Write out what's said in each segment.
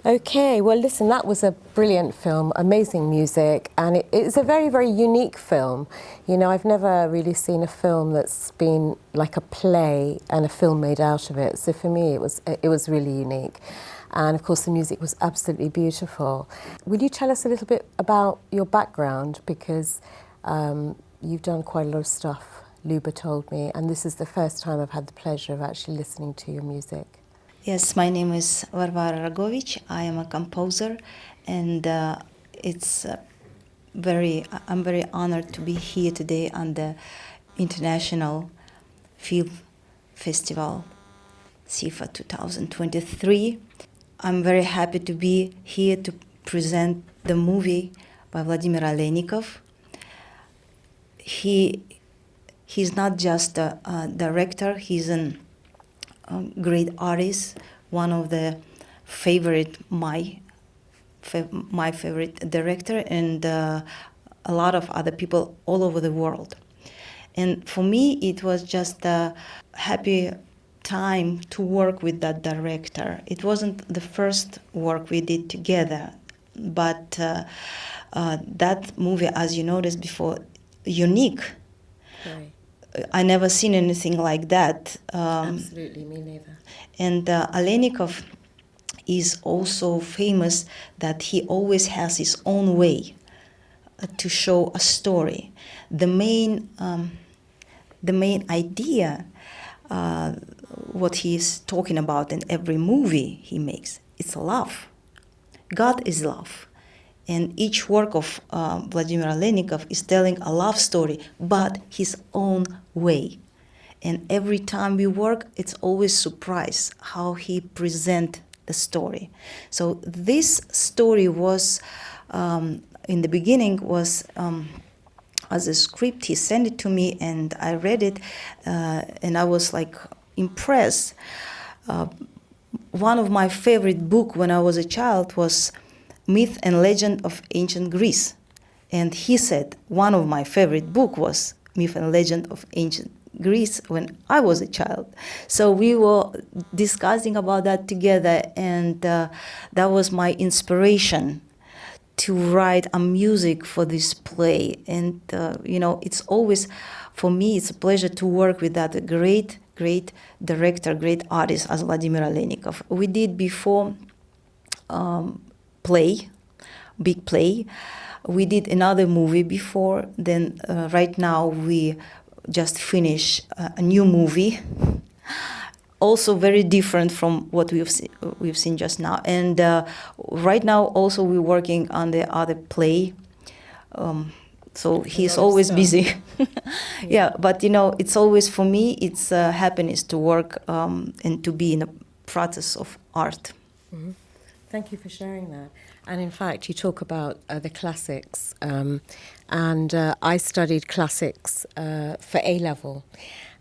Okay, well listen, that was a brilliant film, amazing music, and it's a very, very unique film. You know, I've never really seen a film that's been like a play and a film made out of it. So for me, it was really unique. And of course the music was absolutely beautiful. Will you tell us a little bit about your background? Because you've done quite a lot of stuff, Luba told me, and this is the first time I've had the pleasure of actually listening to your music. Yes, my name is Varvara Rogovich. I am a composer, and I'm very honored to be here today on the International Film Festival, SIFFA 2023. I'm very happy to be here to present the movie by Vladimir Alenikov. He's not just a director, he's a great artist, one of the my favorite director, and a lot of other people all over the world. And for me, it was just a happy time to work with that director. It wasn't the first work we did together, but that movie, as you noticed before, unique. Right. I never seen anything like that. Absolutely, me neither. And Alenikov is also famous that he always has his own way to show a story. The main idea, what he is talking about in every movie he makes, it's love. God is love. And each work of Vladimir Alenikov is telling a love story, but his own way. And every time we work, it's always surprise how he present the story. So this story was, in the beginning, was as a script. He sent it to me, and I read it, and I was like impressed. One of my favorite book when I was a child was Myth and Legend of Ancient Greece. And he said one of my favorite book was Myth and Legend of Ancient Greece when I was a child. So we were discussing about that together, and that was my inspiration to write a music for this play. And you know, it's always, for me, it's a pleasure to work with that great director, great artist as Vladimir Alenikov. We did before big play. We did another movie before. Then right now we just finished a new movie, also very different from what we've seen just now. And right now also we're working on the other play. So he's always busy. Yeah, but you know, it's always, for me, it's happiness to work and to be in a process of art. Mm-hmm. Thank you for sharing that. And in fact, you talk about the classics, and I studied classics for A-level,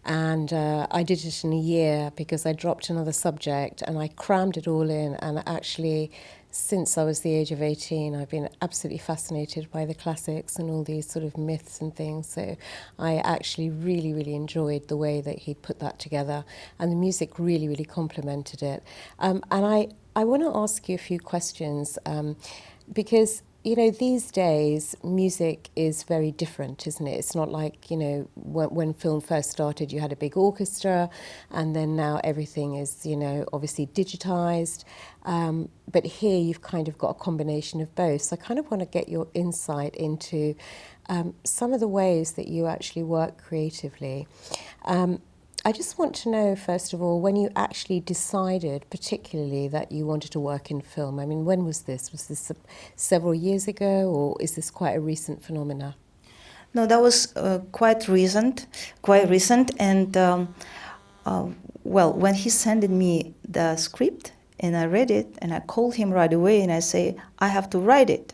and I did it in a year because I dropped another subject and I crammed it all in, and actually, since I was the age of 18, I've been absolutely fascinated by the classics and all these sort of myths and things. So I actually really enjoyed the way that he put that together, and the music really complemented it. And I want to ask you a few questions because, you know, these days music is very different, isn't it? It's not like, you know, when film first started, you had a big orchestra, and then now everything is, you know, obviously digitized. But here you've kind of got a combination of both. So I kind of want to get your insight into some of the ways that you actually work creatively. I just want to know, first of all, when you actually decided particularly that you wanted to work in film. I mean, when was this? Was this several years ago, or is this quite a recent phenomena? No, that was quite recent. And well, when he sent me the script and I read it, and I called him right away and I say, I have to write it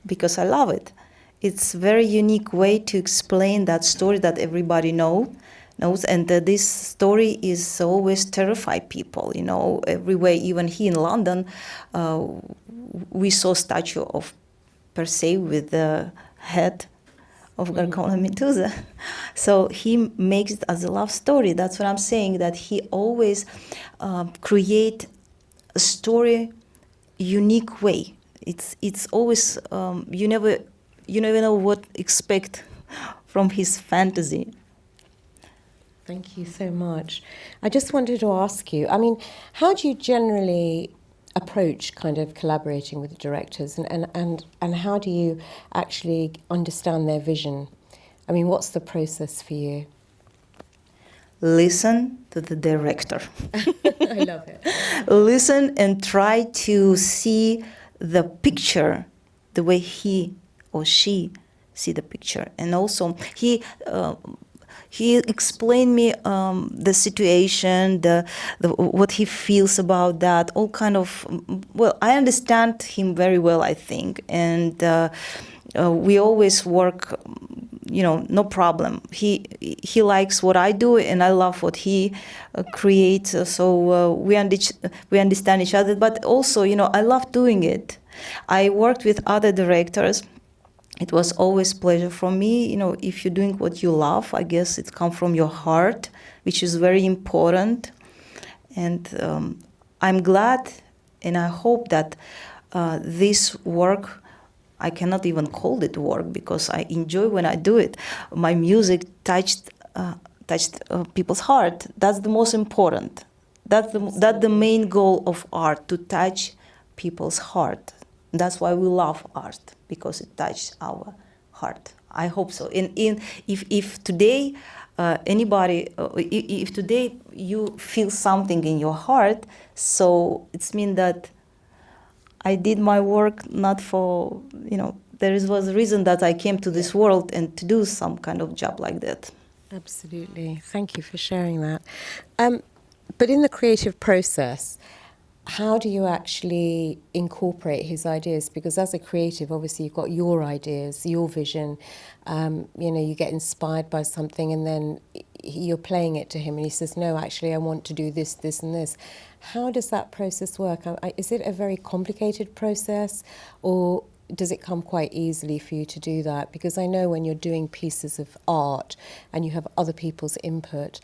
because I love it. It's a very unique way to explain that story that everybody knows, and this story is always terrify people, you know, everywhere. Even here in London, we saw statue of Perseus with the head of Gorgon Medusa. So he makes it as a love story. That's what I'm saying, that he always create a story unique way. It's always you never know what expect from his fantasy. Thank you so much. I just wanted to ask you, I mean, how do you generally approach kind of collaborating with the directors, and how do you actually understand their vision? I mean, what's the process for you? Listen to the director. I love it. Listen and try to see the picture the way he or she see the picture. And also he explained me the situation, the what he feels about that, all kind of. Well, I understand him very well, I think, and we always work. No problem. He likes what I do, and I love what he creates. So we understand each other. But also, I love doing it. I worked with other directors. It was always pleasure for me. If you're doing what you love, I guess it comes from your heart, which is very important. And I'm glad, and I hope that this work, I cannot even call it work because I enjoy when I do it. My music touched people's heart. That's the most important. That's the main goal of art, to touch people's heart. That's why we love art, because it touches our heart. I hope so. And if today if today you feel something in your heart, so it means that I did my work not for, there was a reason that I came to this world and to do some kind of job like that. Absolutely. Thank you for sharing that. But in the creative process, how do you actually incorporate his ideas? Because as a creative, obviously you've got your ideas, your vision, you get inspired by something and then you're playing it to him and he says, no, actually I want to do this, this and this. How does that process work? Is it a very complicated process, or does it come quite easily for you to do that? Because I know when you're doing pieces of art and you have other people's input,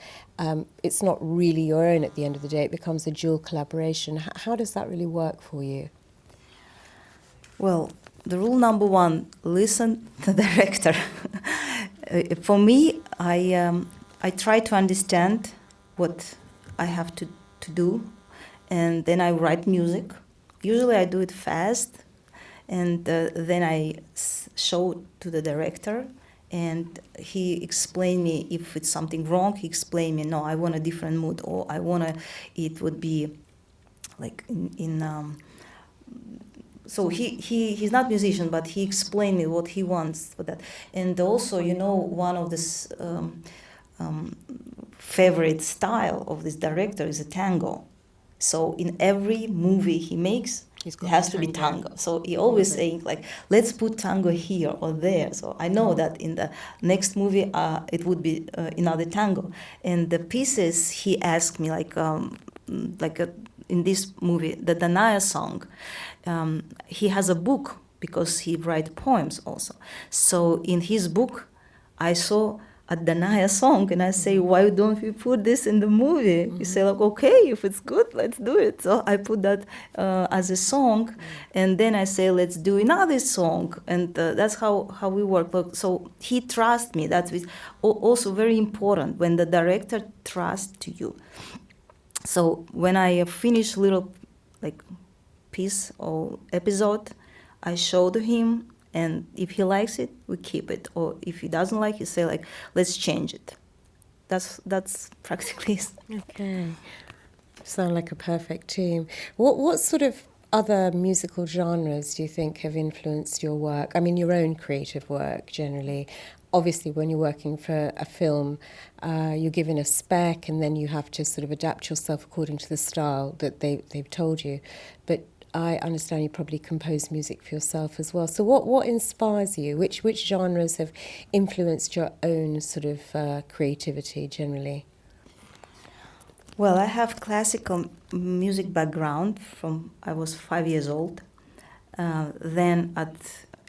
it's not really your own at the end of the day. It becomes a dual collaboration. How does that really work for you? Well, the rule number one, listen to the director. For me, I try to understand what I have to do, and then I write music. Usually I do it fast, and then I show to the director, and he explained me if it's something wrong. He explained me, no, I want a different mood, or I want it would be like so he's not musician, but he explained me what he wants for that. And also, one of this favorite style of this director is a tango. So in every movie he makes, it has to be tango. So he always saying like, let's put tango here or there. So I know that in the next movie it would be another tango. And the pieces he asked me in this movie, the Danaya song, he has a book because he writes poems also. So in his book, I saw a Danaya song, and I say, why don't we put this in the movie? Mm-hmm. You say, like, okay, if it's good, let's do it. So I put that as a song, and then I say, let's do another song, and that's how we work. So he trusts me. That's also very important when the director trusts you. So when I finish little piece or episode, I show to him. And if he likes it, we keep it. Or if he doesn't like it, say let's change it. That's practically it. Okay. Sound like a perfect team. What sort of other musical genres do you think have influenced your work? I mean, your own creative work generally. Obviously, when you're working for a film, you're given a spec and then you have to sort of adapt yourself according to the style that they've told you. But I understand you probably compose music for yourself as well. So what inspires you? Which genres have influenced your own sort of creativity generally? Well, I have classical music background from I was 5 years old. Then at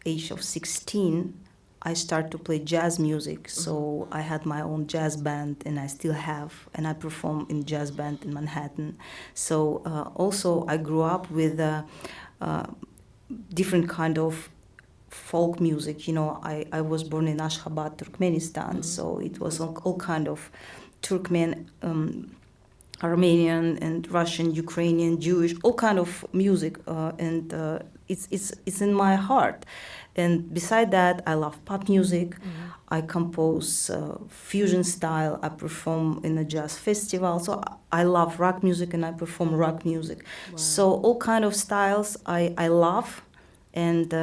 age of 16, I started to play jazz music. So I had my own jazz band, and I still have, and I perform in jazz band in Manhattan. So also I grew up with different kind of folk music. You know, I was born in Ashgabat, Turkmenistan, so it was all kind of Turkmen, Armenian and Russian, Ukrainian, Jewish, all kind of music, and it's in my heart. And beside that, I love pop music. I compose fusion style. I perform in a jazz festival. So I love rock music and I perform rock music. Wow. So all kind of styles I love, and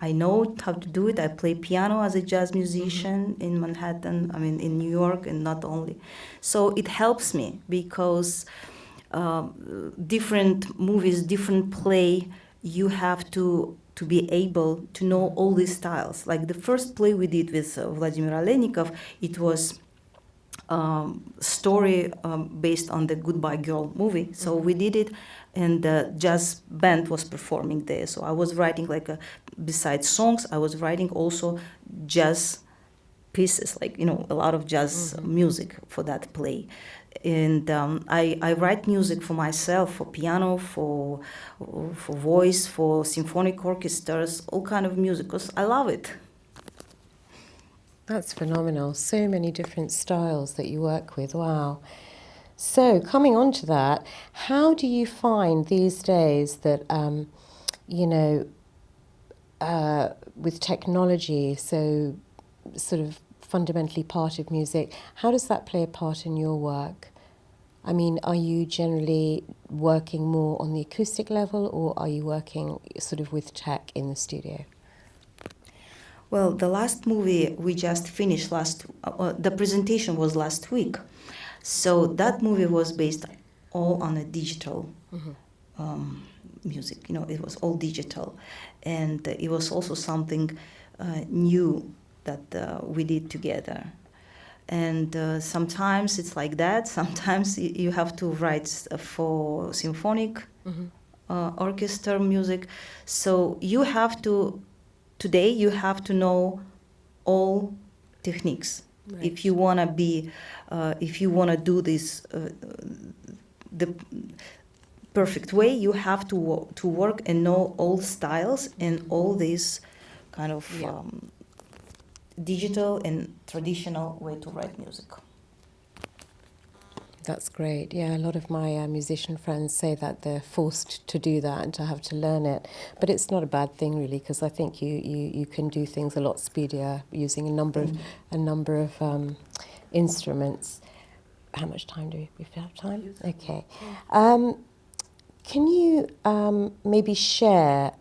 I know how to do it. I play piano as a jazz musician in Manhattan, I mean in New York, and not only. So it helps me because different movies, different play, you have to be able to know all these styles. Like the first play we did with Vladimir Alenikov, it was story based on the Goodbye Girl movie. So we did it, and the jazz band was performing there. So I was writing besides songs, I was writing also jazz pieces, like, you know, a lot of jazz music for that play. And I write music for myself, for piano, for voice, for symphonic orchestras, all kind of music, because I love it. That's phenomenal. So many different styles that you work with. Wow. So coming on to that, how do you find these days that, you know, with technology, so sort of fundamentally part of music, how does that play a part in your work? I mean, are you generally working more on the acoustic level, or are you working sort of with tech in the studio? Well, the last movie we just finished the presentation was last week. So that movie was based all on a digital music. You know, it was all digital. And it was also something new that we did together. And sometimes it's like that. Sometimes you have to write for symphonic orchestra music. So you have to, today you have to know all techniques. Right. If you want to be, if you want to do this the perfect way, you have to work and know all styles and all these kind of digital and traditional way to write music. That's great. Yeah, a lot of my musician friends say that they're forced to do that and to have to learn it. But it's not a bad thing, really, because I think you can do things a lot speedier using a number of instruments. How much time do we have? Time? Okay. Can you maybe share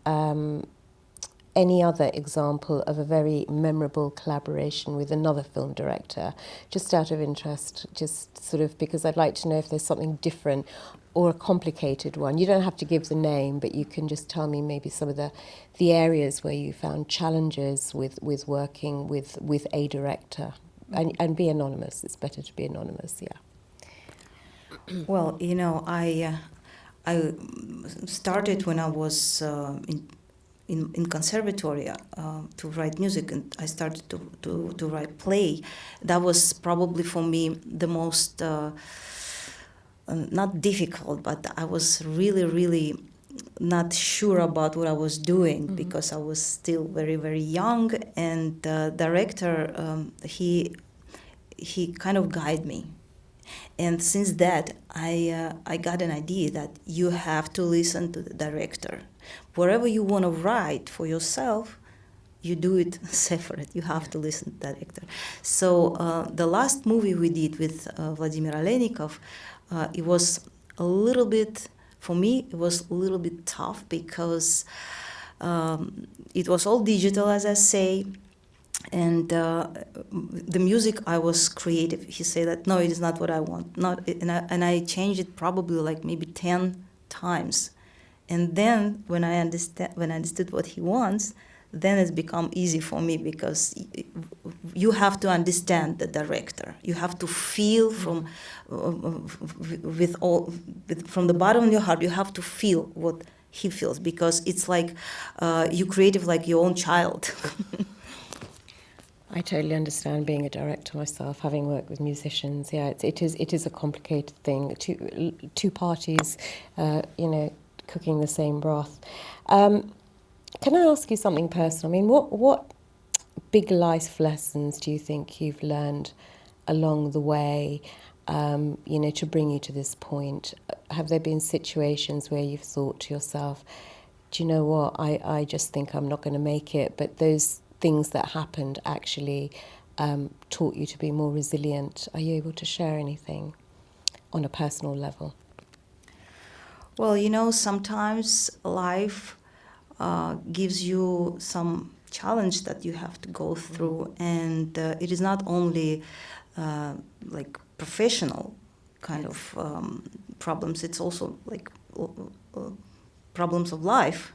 any other example of a very memorable collaboration with another film director, just out of interest, just sort of because I'd like to know if there's something different or a complicated one. You don't have to give the name, but you can just tell me maybe some of the areas where you found challenges with working with a director. And be anonymous. It's better to be anonymous, yeah. Well, you know, I started when I was in conservatory to write music, and I started to write play. That was probably for me the most not difficult, but I was really not sure about what I was doing because I was still very young, and the director he kind of guided me. And since that, I got an idea that you have to listen to the director. Wherever you want to write for yourself, you do it separate. You have to listen to the director. So the last movie we did with Vladimir Alenikov, it was a little bit, for me, it was a little bit tough because it was all digital, as I say. And the music I was creative. He said that no, it is not what I want. And I changed it probably like maybe 10 times. And then when I understood what he wants, then it's become easy for me because you have to understand the director. You have to feel from from the bottom of your heart. You have to feel what he feels because it's like you creative like your own child. I totally understand being a director myself, having worked with musicians. Yeah, it is a complicated thing. Two parties, cooking the same broth. Can I ask you something personal? I mean, what big life lessons do you think you've learned along the way, to bring you to this point? Have there been situations where you've thought to yourself, do you know what, I just think I'm not going to make it, but those things that happened actually taught you to be more resilient? Are you able to share anything on a personal level? Well, sometimes life gives you some challenge that you have to go through, and it is not only like professional kind of problems, it's also like problems of life.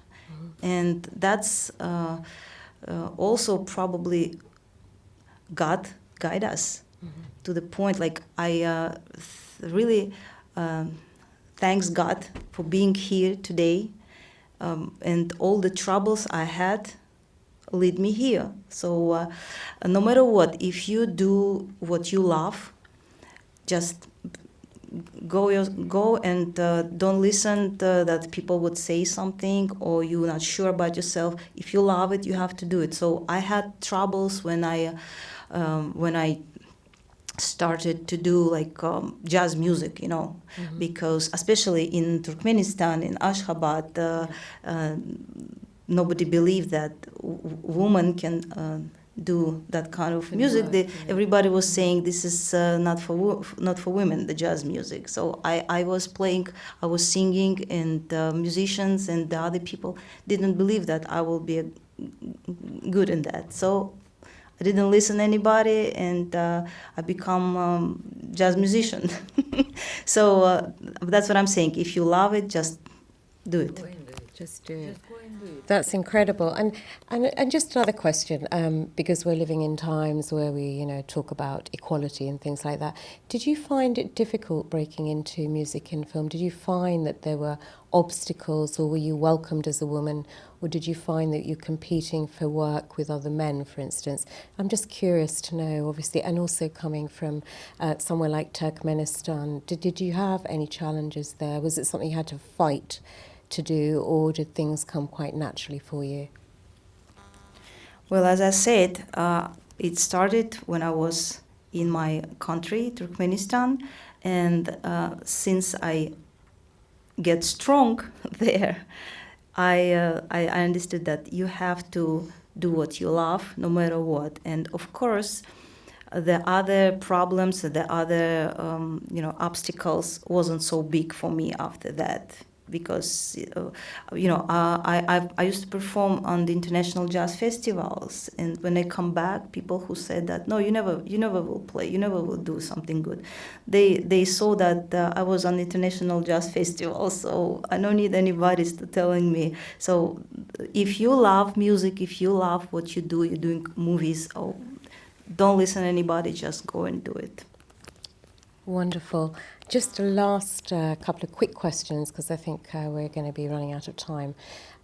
And that's also probably God guide us to the point, like I really thanks God for being here today, and all the troubles I had lead me here. So no matter what, if you do what you love, just go and don't listen to that people would say something or you're not sure about yourself. If you love it, you have to do it. So I had troubles when I started to do like jazz music, because especially in Turkmenistan, in Ashgabat, nobody believed that woman can do that kind of music. Everybody was saying this is not for women, the jazz music. So I was singing, and the musicians and the other people didn't believe that I will be good in that. So I didn't listen to anybody, and I become jazz musician. So that's what I'm saying. If you love it, just do it. Just do it. That's incredible. And just another question, because we're living in times where we, talk about equality and things like that. Did you find it difficult breaking into music and film? Did you find that there were obstacles, or were you welcomed as a woman? Or did you find that you're competing for work with other men, for instance? I'm just curious to know, obviously, and also coming from somewhere like Turkmenistan, did you have any challenges there? Was it something you had to fight to do, or did things come quite naturally for you? Well, as I said, it started when I was in my country, Turkmenistan, and since I get strong there, I understood that you have to do what you love, no matter what. And of course, the other problems, the other obstacles wasn't so big for me after that. Because I used to perform on the international jazz festivals, and when I come back, people who said that no, you never will play, you never will do something good. They saw that I was on international jazz festivals, so I don't need anybody to telling me. So if you love music, if you love what you do, you're doing movies. Oh, don't listen to anybody, just go and do it. Wonderful. Just a last couple of quick questions, because I think we're going to be running out of time.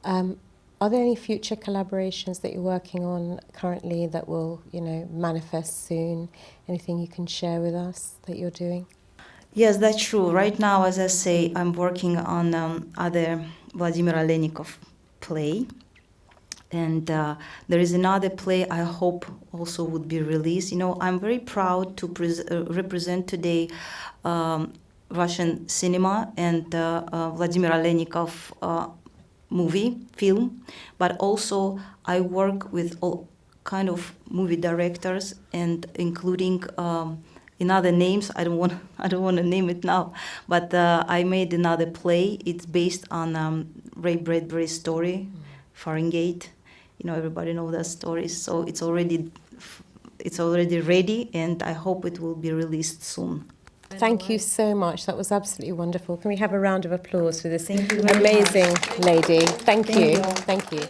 Are there any future collaborations that you're working on currently that will, manifest soon? Anything you can share with us that you're doing? Yes, that's true. Right now, as I say, I'm working on other Vladimir Alenikov play. And there is another play I hope also would be released. I'm very proud to represent today Russian cinema and Vladimir Alenikov film, but also I work with all kind of movie directors, and including in other names. I don't want to name it now, but I made another play. It's based on Ray Bradbury's story, Fahrenheit. Everybody knows that story, so it's already ready, and I hope it will be released soon. Thank you so much. That was absolutely wonderful. Can we have a round of applause for this amazing lady? Thank you. Thank you.